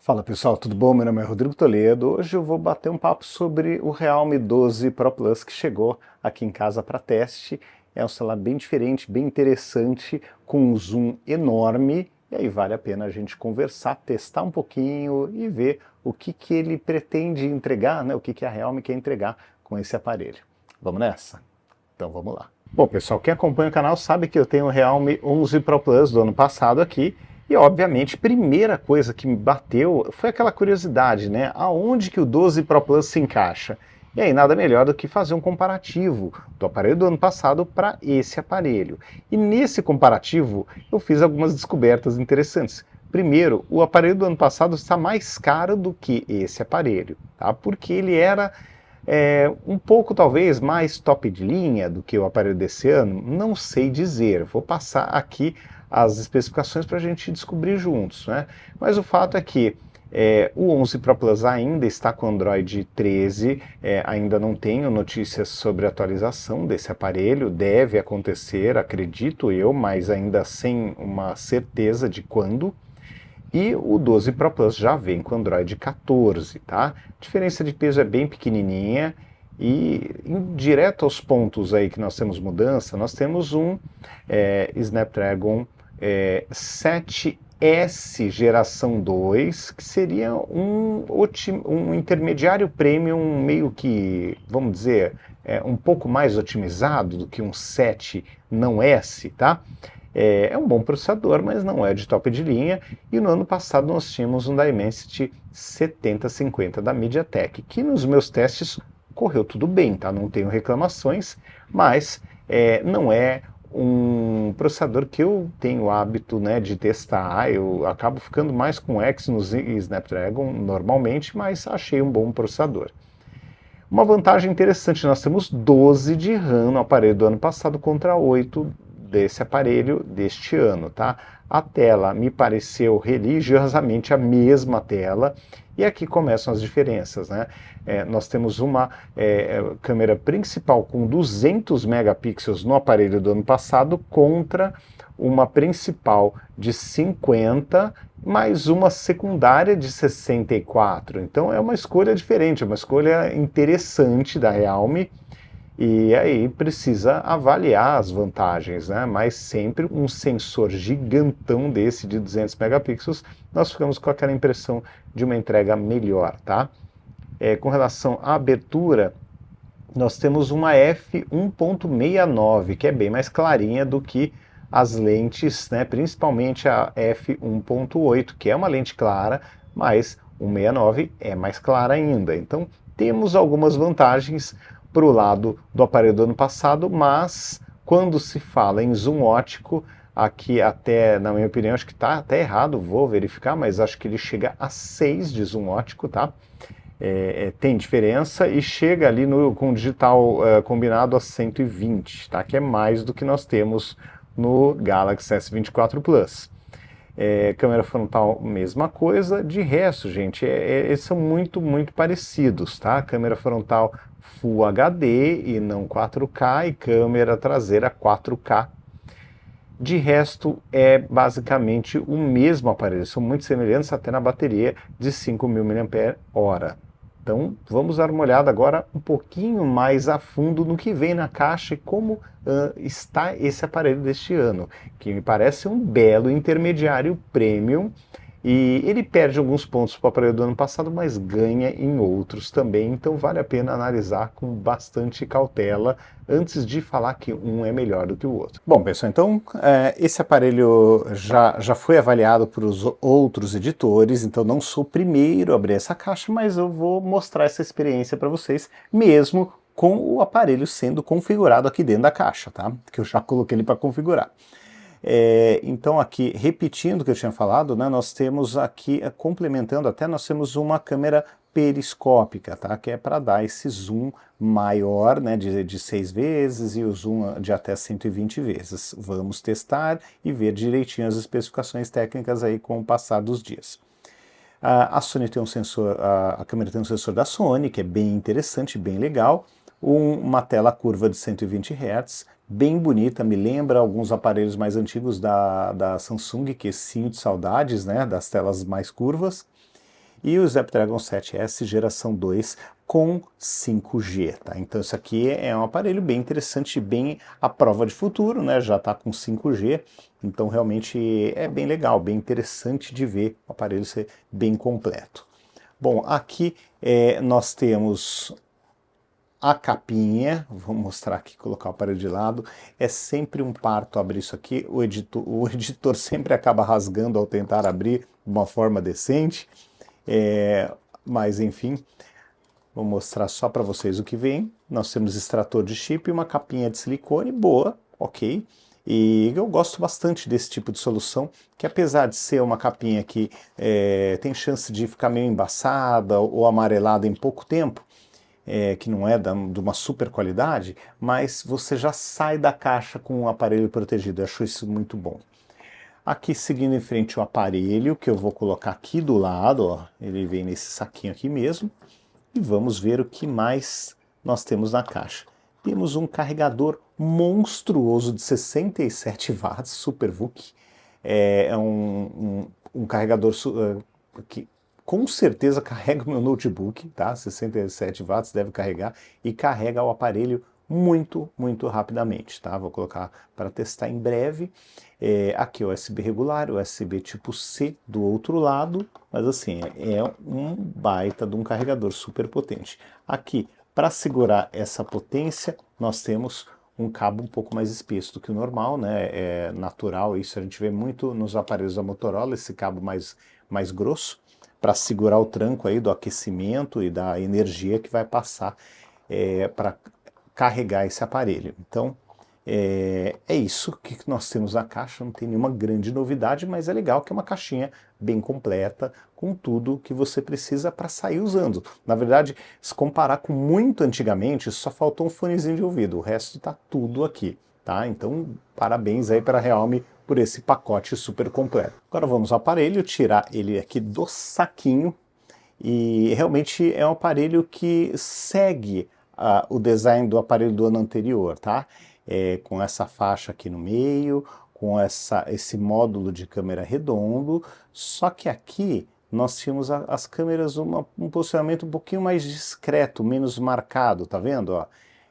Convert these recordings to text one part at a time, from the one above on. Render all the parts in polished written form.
Fala pessoal, tudo bom? Meu nome é Rodrigo Toledo. Hoje eu vou bater um papo sobre o Realme 12 Pro Plus que chegou aqui em casa para teste. É um celular bem diferente, bem interessante, com um zoom enorme, e aí vale a pena a gente conversar, testar um pouquinho e ver o que ele pretende entregar, né? O que a Realme quer entregar com esse aparelho. Vamos nessa? Então vamos lá. Bom pessoal, quem acompanha o canal sabe que eu tenho o Realme 11 Pro Plus do ano passado aqui. E obviamente, primeira coisa que me bateu foi aquela curiosidade, né? Aonde que o 12 Pro Plus se encaixa? E aí nada melhor do que fazer um comparativo do aparelho do ano passado para esse aparelho. E nesse comparativo eu fiz algumas descobertas interessantes. Primeiro, o aparelho do ano passado está mais caro do que esse aparelho, tá? Porque ele era um pouco talvez mais top de linha do que o aparelho desse ano, não sei dizer. Vou passar aqui as especificações para a gente descobrir juntos, né? Mas o fato é que o 11 Pro Plus ainda está com Android 13, ainda não tenho notícias sobre a atualização desse aparelho, deve acontecer, acredito eu, mas ainda sem uma certeza de quando. E o 12 Pro Plus já vem com Android 14, tá? A diferença de peso é bem pequenininha e direto aos pontos aí que nós temos mudança, nós temos um Snapdragon 7S geração 2, que seria um intermediário premium meio que, vamos dizer, um pouco mais otimizado do que um 7 não S, tá? É um bom processador, mas não é de top de linha. E no ano passado nós tínhamos um Dimensity 7050 da MediaTek, que nos meus testes correu tudo bem, tá? Não tenho reclamações, mas não é um processador que eu tenho o hábito, né, de testar. Eu acabo ficando mais com Exynos e Snapdragon normalmente, mas achei um bom processador. Uma vantagem interessante, nós temos 12 de RAM no aparelho do ano passado contra 8 desse aparelho deste ano, tá? A tela me pareceu religiosamente a mesma tela, e aqui começam as diferenças, né? Nós temos uma câmera principal com 200 megapixels no aparelho do ano passado contra uma principal de 50, mais uma secundária de 64. Então é uma escolha diferente, é uma escolha interessante da Realme. E aí precisa avaliar as vantagens, né? Mas sempre um sensor gigantão desse de 200 megapixels, nós ficamos com aquela impressão de uma entrega melhor, tá? Com relação à abertura, nós temos uma f1.69, que é bem mais clarinha do que as lentes, né? Principalmente a f1.8, que é uma lente clara, mas 169 é mais clara ainda. Então temos algumas vantagens para o lado do aparelho do ano passado, mas quando se fala em zoom ótico, aqui até, na minha opinião, acho que está até errado, vou verificar, mas acho que ele chega a 6 de zoom ótico, tá? Tem diferença e chega ali com o digital combinado a 120, tá? Que é mais do que nós temos no Galaxy S24 Plus. Câmera frontal, mesma coisa. De resto, gente, eles são muito parecidos, tá? Câmera frontal Full HD e não 4K, e câmera traseira 4K. De resto, é basicamente o mesmo aparelho, são muito semelhantes até na bateria de 5.000 mAh. Então, vamos dar uma olhada agora um pouquinho mais a fundo no que vem na caixa e como está esse aparelho deste ano, que me parece um belo intermediário premium, e ele perde alguns pontos para o aparelho do ano passado, mas ganha em outros também, então vale a pena analisar com bastante cautela antes de falar que um é melhor do que o outro. Bom, pessoal, então esse aparelho já foi avaliado por os outros editores, então não sou o primeiro a abrir essa caixa, mas eu vou mostrar essa experiência para vocês, mesmo com o aparelho sendo configurado aqui dentro da caixa, tá? Que eu já coloquei ele para configurar. Então aqui, repetindo o que eu tinha falado, né, nós temos aqui, complementando até, nós temos uma câmera periscópica, tá, que é para dar esse zoom maior, né, de 6 vezes, e o zoom de até 120 vezes. Vamos testar e ver direitinho as especificações técnicas aí com o passar dos dias. A Sony tem um sensor, a câmera tem um sensor da Sony, que é bem interessante, bem legal, uma tela curva de 120 Hz, bem bonita, me lembra alguns aparelhos mais antigos da Samsung, que sinto saudades, né, das telas mais curvas. e o Snapdragon 7S geração 2 com 5G, tá? Então isso aqui é um aparelho bem interessante, bem à prova de futuro, né? Já está com 5G, então realmente é bem legal, bem interessante de ver o aparelho ser bem completo. Bom, aqui nós temos a capinha, vou mostrar aqui, colocar o aparelho de lado, é sempre um parto abrir isso aqui, o editor sempre acaba rasgando ao tentar abrir de uma forma decente, mas enfim, vou mostrar só para vocês o que vem. Nós temos extrator de chip e uma capinha de silicone boa, ok, e eu gosto bastante desse tipo de solução, que apesar de ser uma capinha que tem chance de ficar meio embaçada ou amarelada em pouco tempo, que não é de uma super qualidade, mas você já sai da caixa com o aparelho protegido. Eu acho isso muito bom. Aqui seguindo em frente o aparelho, que eu vou colocar aqui do lado, ó, ele vem nesse saquinho aqui mesmo, e vamos ver o que mais nós temos na caixa. Temos um carregador monstruoso de 67 watts, SuperVOOC, é um carregador que com certeza carrega o meu notebook, tá? 67 watts deve carregar e carrega o aparelho muito, muito rapidamente, tá? Vou colocar para testar em breve. Aqui o USB regular, o USB tipo C do outro lado, mas assim, é um baita de um carregador super potente. Aqui, para segurar essa potência, nós temos um cabo um pouco mais espesso do que o normal, né? É natural, isso a gente vê muito nos aparelhos da Motorola, esse cabo mais grosso, para segurar o tranco aí do aquecimento e da energia que vai passar para carregar esse aparelho. Então, é isso que nós temos na caixa, não tem nenhuma grande novidade, mas é legal que é uma caixinha bem completa, com tudo que você precisa para sair usando. Na verdade, se comparar com muito antigamente, só faltou um fonezinho de ouvido, o resto está tudo aqui, tá? Então, parabéns aí para a Realme por esse pacote super completo. Agora vamos ao aparelho, tirar ele aqui do saquinho, e realmente é um aparelho que segue o design do aparelho do ano anterior, tá? Com essa faixa aqui no meio, com esse módulo de câmera redondo, só que aqui nós tínhamos as câmeras um posicionamento um pouquinho mais discreto, menos marcado, tá vendo? Ó?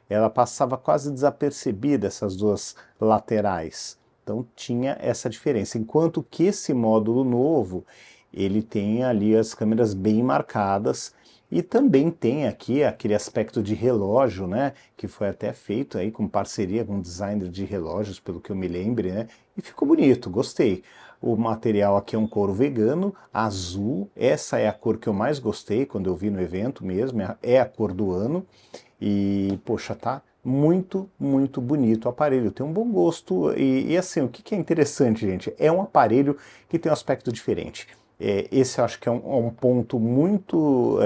Ela passava quase desapercebida, essas duas laterais. Então tinha essa diferença, enquanto que esse módulo novo, ele tem ali as câmeras bem marcadas, e também tem aqui aquele aspecto de relógio, né, que foi até feito aí com parceria com um designer de relógios, pelo que eu me lembre, né, e ficou bonito, gostei. O material aqui é um couro vegano, azul, essa é a cor que eu mais gostei quando eu vi no evento mesmo, é a cor do ano, e poxa, tá muito, muito bonito o aparelho, tem um bom gosto, e assim, o que é interessante, gente, é um aparelho que tem um aspecto diferente. Esse eu acho que é um ponto muito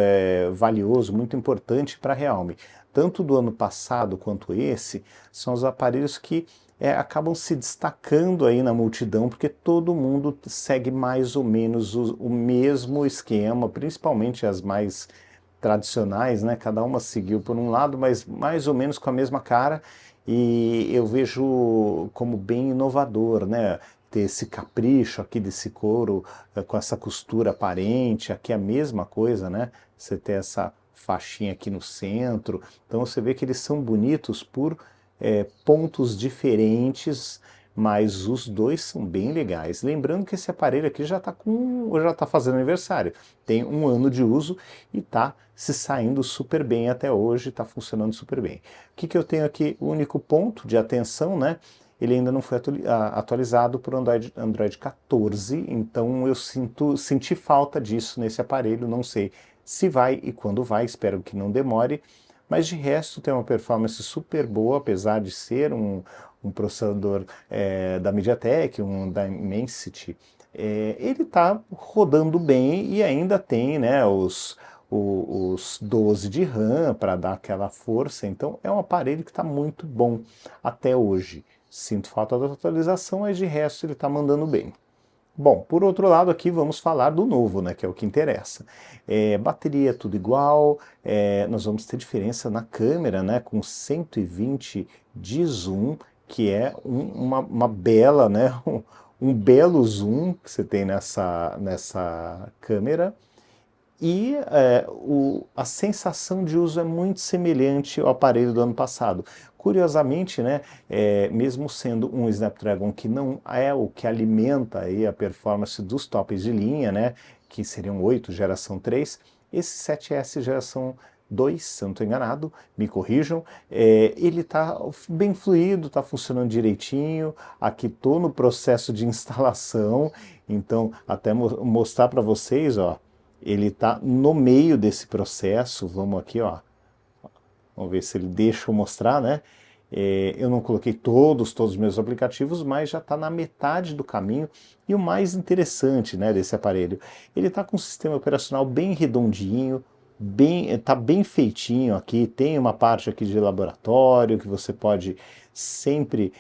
valioso, muito importante para a Realme. Tanto do ano passado quanto esse, são os aparelhos que acabam se destacando aí na multidão, porque todo mundo segue mais ou menos o mesmo esquema, principalmente as mais tradicionais, né? Cada uma seguiu por um lado, mas mais ou menos com a mesma cara, e eu vejo como bem inovador, né? Ter esse capricho aqui desse couro com essa costura aparente, aqui é a mesma coisa, né? Você ter essa faixinha aqui no centro, então você vê que eles são bonitos por pontos diferentes, mas os dois são bem legais. Lembrando que esse aparelho aqui já está fazendo aniversário, tem um ano de uso e está se saindo super bem até hoje, está funcionando super bem. O que eu tenho aqui? O único ponto de atenção, né? Ele ainda não foi atualizado por Android 14, então eu senti falta disso nesse aparelho, não sei se vai e quando vai, espero que não demore, mas de resto tem uma performance super boa, apesar de ser um processador da MediaTek, um Dimensity, ele está rodando bem e ainda tem, né, os 12 de RAM para dar aquela força, então é um aparelho que está muito bom até hoje. Sinto falta da atualização, mas de resto ele está mandando bem. Bom, por outro lado aqui vamos falar do novo, né, que é o que interessa. Bateria tudo igual, nós vamos ter diferença na câmera, né, com 120 de zoom, que é uma bela, né, um belo zoom que você tem nessa câmera. E a sensação de uso é muito semelhante ao aparelho do ano passado. Curiosamente, né, mesmo sendo um Snapdragon que não é o que alimenta aí a performance dos tops de linha, né, que seriam 8 geração 3, esse 7S geração 2, se eu não estou enganado, me corrijam, ele está bem fluido, está funcionando direitinho. Aqui estou no processo de instalação, então até mostrar para vocês, ó, ele está no meio desse processo. Vamos aqui, ó. Vamos ver se ele deixa eu mostrar, né? Eu não coloquei todos os meus aplicativos, mas já está na metade do caminho. E o mais interessante, né, desse aparelho, ele está com um sistema operacional bem redondinho, tá bem feitinho aqui. Tem uma parte aqui de laboratório que você pode sempre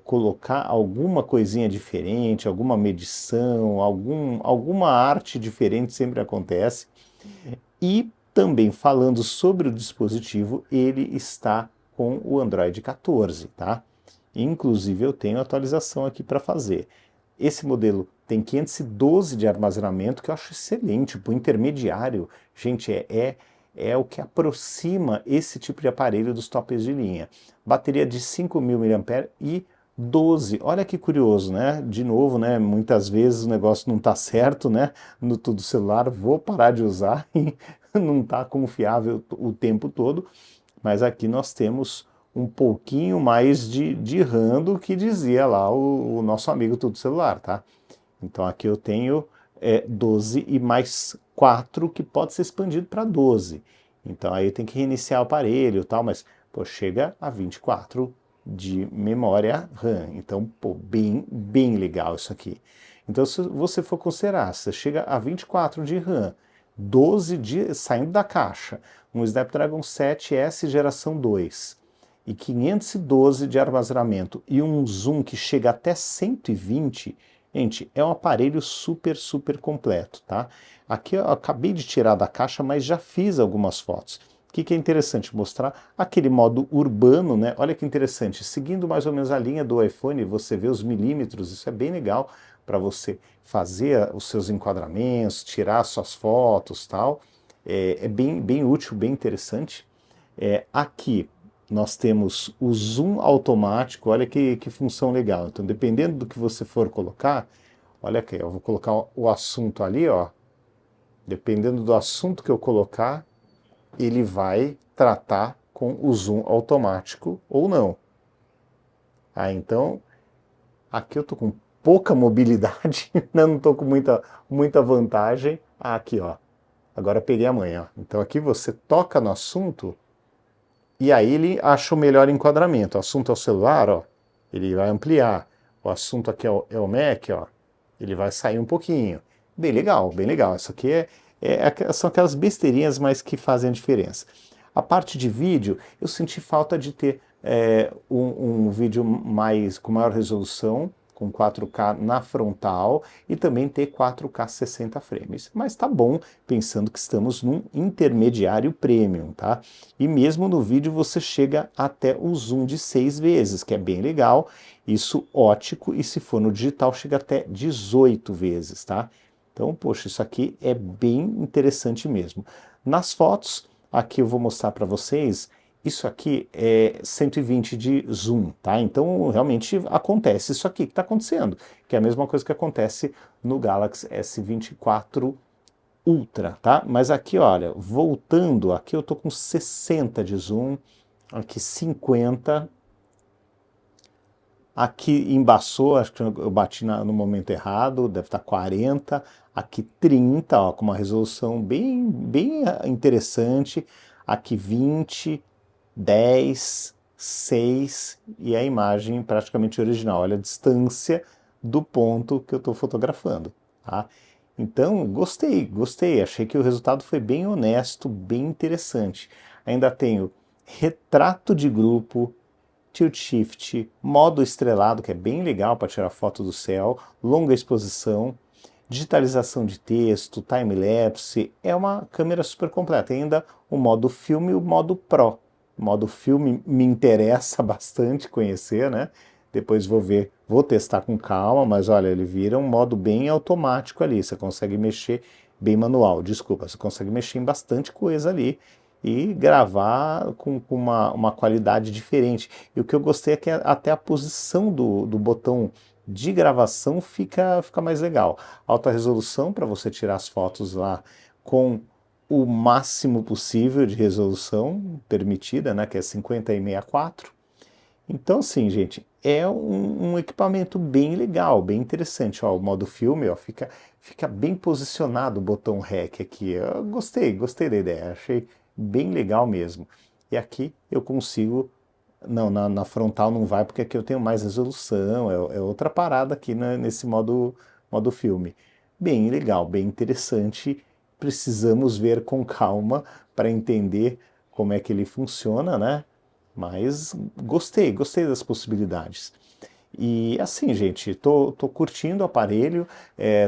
colocar alguma coisinha diferente, alguma medição, alguma arte diferente sempre acontece. E também falando sobre o dispositivo, ele está com o Android 14, tá? Inclusive eu tenho atualização aqui para fazer. Esse modelo tem 512 de armazenamento, que eu acho excelente para o intermediário. Gente, é o que aproxima esse tipo de aparelho dos tops de linha. Bateria de 5.000 mAh e 12. Olha que curioso, né? De novo, né? Muitas vezes o negócio não está certo, né? No tudo celular, vou parar de usar e não está confiável o tempo todo. Mas aqui nós temos um pouquinho mais de RAM do que dizia lá o nosso amigo tudo celular, tá? Então aqui eu tenho 12 e mais 4 que pode ser expandido para 12. Então aí tem que reiniciar o aparelho e tal, mas pô, chega a 24 de memória RAM. Então, pô, bem legal isso aqui. Então, se você for considerar, você chega a 24 de RAM, 12 saindo da caixa, um Snapdragon 7S geração 2 e 512 de armazenamento e um zoom que chega até 120, gente, é um aparelho super completo, tá? Aqui eu acabei de tirar da caixa, mas já fiz algumas fotos. O que é interessante mostrar? Aquele modo urbano, né? Olha que interessante, seguindo mais ou menos a linha do iPhone, você vê os milímetros, isso é bem legal para você fazer os seus enquadramentos, tirar suas fotos, tal. É bem útil, bem interessante. Aqui nós temos o zoom automático, olha que função legal. Então, dependendo do que você for colocar, olha aqui, eu vou colocar o assunto ali, ó. Dependendo do assunto que eu colocar, ele vai tratar com o zoom automático ou não. Então, aqui eu tô com pouca mobilidade, né? Não tô com muita vantagem. Aqui, ó. Agora peguei a manha, ó. Então aqui você toca no assunto e aí ele acha o melhor enquadramento. O assunto é o celular, ó, ele vai ampliar. O assunto aqui é o Mac, ó, ele vai sair um pouquinho. Bem legal, bem legal. Isso aqui são aquelas besteirinhas, mas que fazem a diferença. A parte de vídeo, eu senti falta de ter um vídeo com maior resolução, com 4K na frontal e também ter 4K 60 frames. Mas tá bom, pensando que estamos num intermediário premium, tá? E mesmo no vídeo você chega até o zoom de 6 vezes, que é bem legal, isso ótico, e se for no digital chega até 18 vezes, tá? Então, poxa, isso aqui é bem interessante mesmo. Nas fotos, aqui eu vou mostrar para vocês, isso aqui é 120 de zoom, tá? Então, realmente acontece isso aqui que está acontecendo, que é a mesma coisa que acontece no Galaxy S24 Ultra, tá? Mas aqui, olha, voltando, aqui eu tô com 60 de zoom, aqui 50, aqui embaçou, acho que eu bati no momento errado, deve estar 40, aqui 30, ó, com uma resolução bem interessante, aqui 20, 10, 6 e a imagem praticamente original. Olha a distância do ponto que eu estou fotografando, tá? Então, gostei. Achei que o resultado foi bem honesto, bem interessante. Ainda tenho retrato de grupo, tilt shift, modo estrelado, que é bem legal para tirar foto do céu, longa exposição, digitalização de texto, time-lapse, é uma câmera super completa. Ainda o modo filme e o modo Pro. O modo filme me interessa bastante conhecer, né? Depois vou testar com calma, mas olha, ele vira um modo bem automático ali, você consegue mexer bem manual, desculpa, você consegue mexer em bastante coisa ali e gravar com uma qualidade diferente. E o que eu gostei é que até a posição do botão de gravação fica mais legal. Alta resolução para você tirar as fotos lá com o máximo possível de resolução permitida, né, que é 50 e 64. Então, assim, gente, é um equipamento bem legal, bem interessante. Ó, o modo filme, ó, fica bem posicionado o botão REC aqui. Eu gostei da ideia, achei bem legal mesmo. E aqui eu consigo... Não, na frontal não vai, porque aqui eu tenho mais resolução, é outra parada aqui nesse modo filme. Bem legal, bem interessante. Precisamos ver com calma para entender como é que ele funciona, né? Mas gostei das possibilidades. E assim, gente, tô curtindo o aparelho,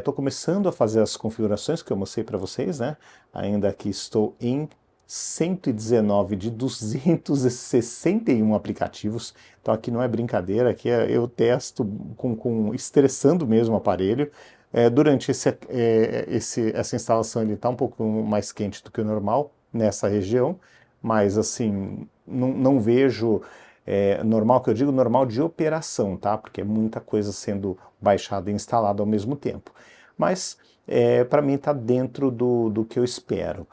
tô começando a fazer as configurações que eu mostrei para vocês, né? Ainda que estou em 119 de 261 aplicativos, então aqui não é brincadeira, aqui eu testo estressando mesmo o aparelho. Durante essa instalação ele está um pouco mais quente do que o normal nessa região, mas assim, não vejo normal, que eu digo normal de operação, tá? Porque é muita coisa sendo baixada e instalada ao mesmo tempo. Mas para mim está dentro do que eu espero.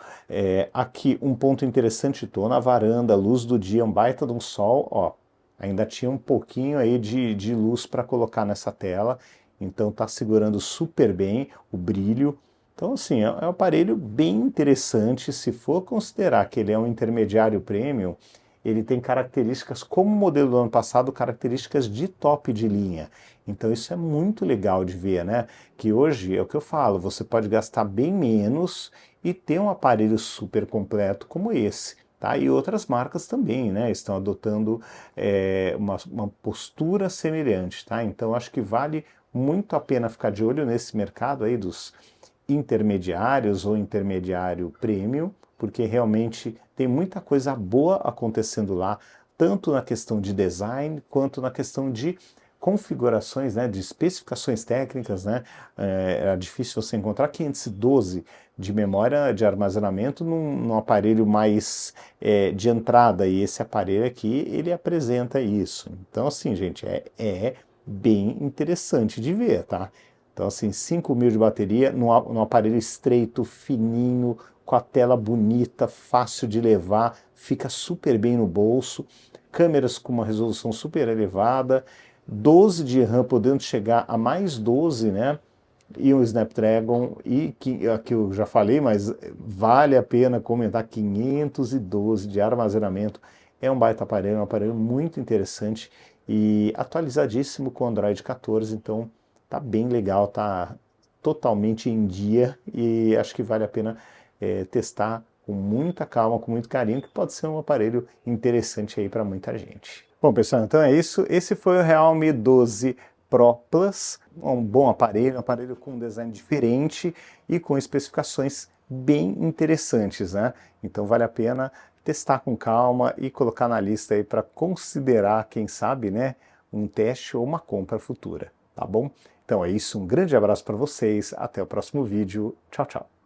Aqui um ponto interessante, estou na varanda, luz do dia, um baita de um sol, ó, ainda tinha um pouquinho aí de luz para colocar nessa tela, então está segurando super bem o brilho. Então assim, é um aparelho bem interessante. Se for considerar que ele é um intermediário premium, ele tem características, como o modelo do ano passado, características de top de linha. Então isso é muito legal de ver, né? Que hoje, é o que eu falo, você pode gastar bem menos e ter um aparelho super completo como esse. Tá? E outras marcas também, né? Estão adotando uma postura semelhante. Tá? Então acho que vale muito a pena ficar de olho nesse mercado aí dos intermediários ou intermediário premium, porque realmente tem muita coisa boa acontecendo lá, tanto na questão de design, quanto na questão de configurações, né, de especificações técnicas, né? Era difícil você encontrar 512 de memória de armazenamento num aparelho mais de entrada, e esse aparelho aqui, ele apresenta isso. Então, assim, gente, é bem interessante de ver, tá? Então, assim, 5.000 de bateria, num aparelho estreito, fininho, com a tela bonita, fácil de levar, fica super bem no bolso, câmeras com uma resolução super elevada, 12 de RAM, podendo chegar a mais 12, né? E o Snapdragon, e que aqui eu já falei, mas vale a pena comentar, 512 de armazenamento. É um baita aparelho, é um aparelho muito interessante e atualizadíssimo com o Android 14, então tá bem legal, tá totalmente em dia e acho que vale a pena testar com muita calma, com muito carinho, que pode ser um aparelho interessante aí para muita gente. Bom, pessoal, então é isso. Esse foi o Realme 12 Pro Plus, um bom aparelho, um aparelho com um design diferente e com especificações bem interessantes, né? Então vale a pena testar com calma e colocar na lista aí para considerar, quem sabe, né, um teste ou uma compra futura, tá bom? Então é isso, um grande abraço para vocês, até o próximo vídeo, tchau, tchau!